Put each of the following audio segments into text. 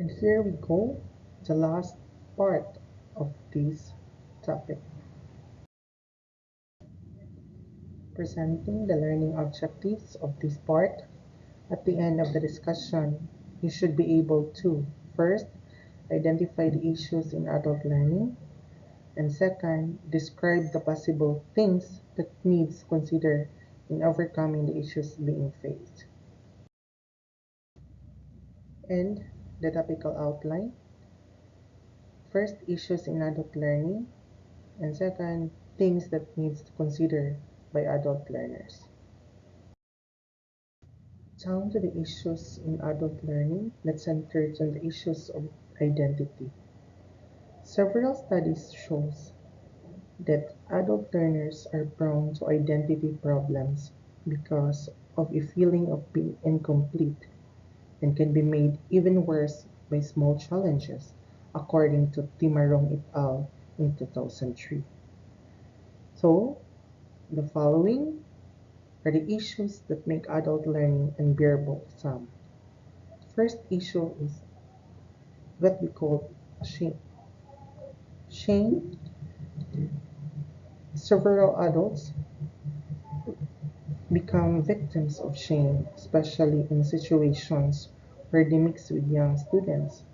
And here we go, the last part of this topic, presenting the learning objectives of this part. At the end of the discussion, you should be able to, first, identify the issues in adult learning, and second, describe the possible things that needs to consider in overcoming the issues being faced. And the topical outline, first, issues in adult learning, and second, things that needs to consider by adult learners. Down to the issues in adult learning, let's enter on the issues of identity. Several studies shows that adult learners are prone to identity problems because of a feeling of being incomplete and can be made even worse by small challenges, according to Timarong et al. In 2003. So, the following are the issues that make adult learning unbearable to some. First issue is what we call shame. Shame, several adults become victims of shame, especially in situations where they mix with young students.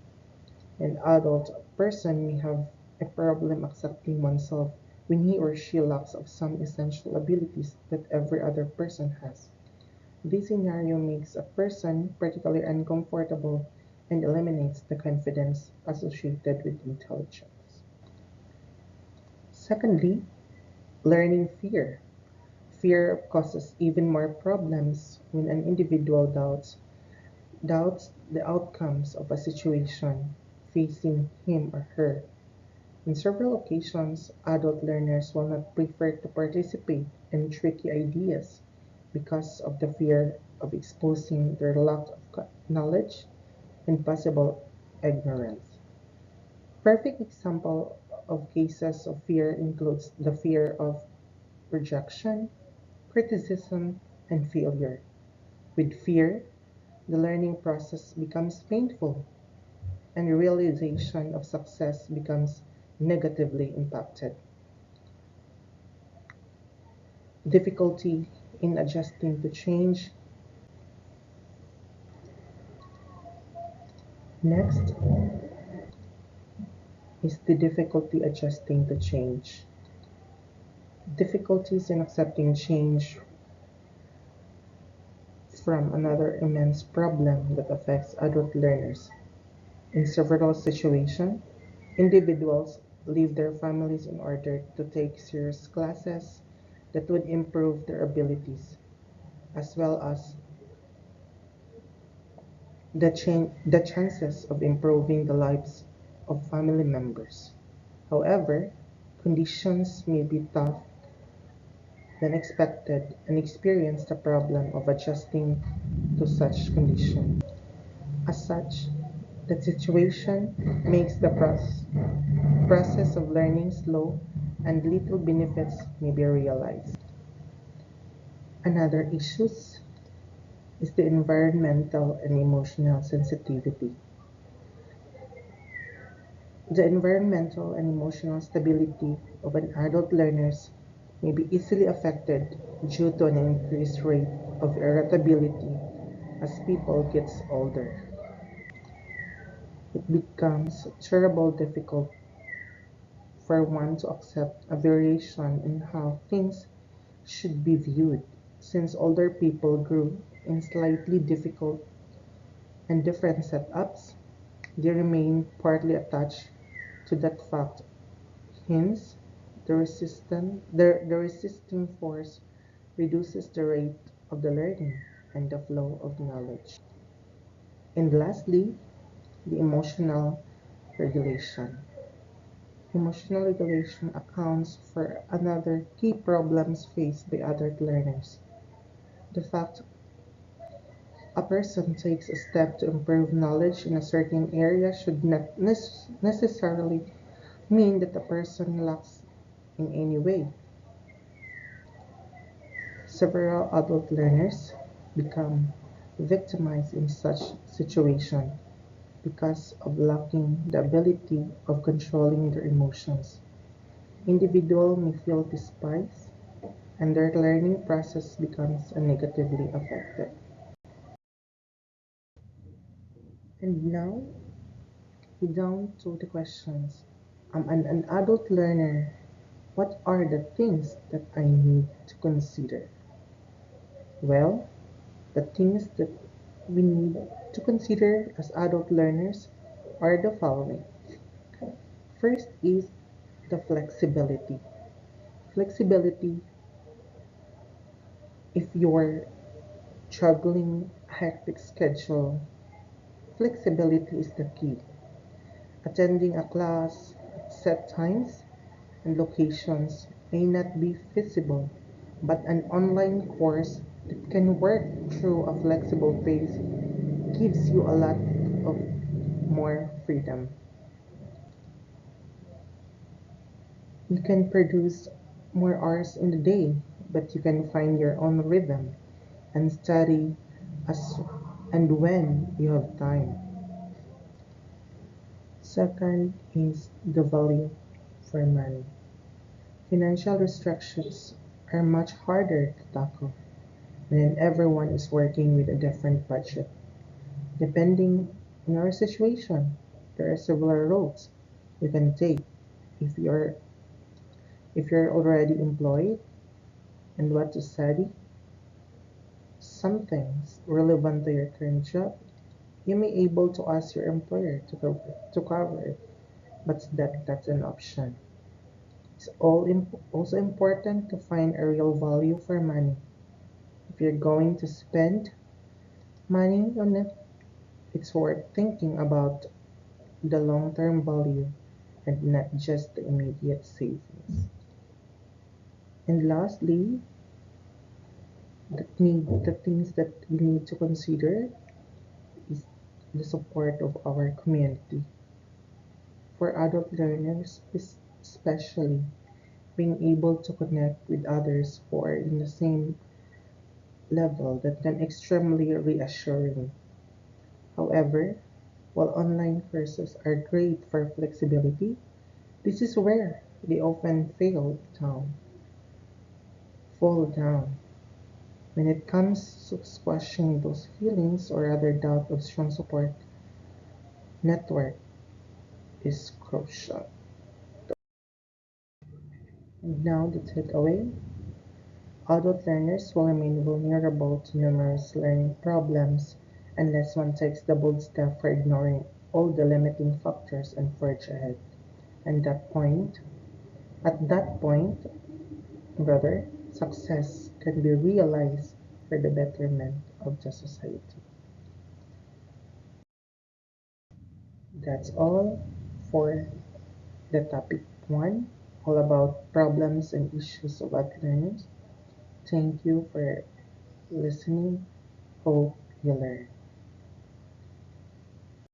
An adult person may have a problem accepting oneself when he or she lacks of some essential abilities that every other person has. This scenario makes a person particularly uncomfortable and eliminates the confidence associated with intelligence. Secondly, learning fear. Fear causes even more problems when an individual doubts the outcomes of a situation facing him or her. On several occasions, adult learners will not prefer to participate in tricky ideas because of the fear of exposing their lack of knowledge and possible ignorance. Perfect example of cases of fear includes the fear of rejection, criticism, and failure. With fear, the learning process becomes painful and the realization of success becomes negatively impacted. Difficulty in adjusting to change. Next is the difficulty adjusting to change. Difficulties in accepting change from another immense problem that affects adult learners. In several situations, individuals leave their families in order to take serious classes that would improve their abilities, as well as the chances of improving the lives of family members. However, conditions may be tough than expected and experience the problem of adjusting to such conditions. As such, the situation makes the process of learning slow and little benefits may be realized. Another issue is the environmental and emotional sensitivity. The environmental and emotional stability of an adult learners may be easily affected due to an increased rate of irritability as people gets older. It becomes terribly difficult for one to accept a variation in how things should be viewed, since older people grew in slightly difficult and different setups. They remain partly attached to that fact. Hence, the resisting force reduces the rate of the learning and the flow of knowledge. And lastly, the emotional regulation. Emotional regulation accounts for another key problems faced by adult learners. The fact a person takes a step to improve knowledge in a certain area should not necessarily mean that the person lacks in any way. Several adult learners become victimized in such situation because of lacking the ability of controlling their emotions. Individuals may feel despised, and their learning process becomes negatively affected. And now, we down to the questions. I'm an adult learner. What are the things that I need to consider? Well, the things that we need to consider as adult learners are the following. First is the flexibility. Flexibility, if you're juggling a hectic schedule, flexibility is the key. Attending a class at set times and locations may not be feasible, but an online course that can work through a flexible pace gives you a lot of more freedom. You can produce more hours in the day, but you can find your own rhythm and study as and when you have time. Second is the value for money. Financial restrictions are much harder to tackle when everyone is working with a different budget. Depending on your situation, there are several roads you can take if you're already employed and want to study something relevant to your current job. You may be able to ask your employer to cover it, but that's an option. It's also important to find a real value for money. If you're going to spend money on it, it's worth thinking about the long-term value and not just the immediate savings. And lastly, the things that we need to consider is the support of our community. For adult learners, especially, being able to connect with others who are in the same level that can extremely reassuring. However, while online courses are great for flexibility, this is where they often fall down. When it comes to squashing those feelings or other doubt of strong support network is crucial. And now the takeaway. Adult learners will remain vulnerable to numerous learning problems unless one takes the bold step for ignoring all the limiting factors and forge ahead. And at that point, brother, success can be realized for the betterment of the society. That's all for the topic 1, all about problems and issues of adult learners. Thank you for listening. Hope you learn.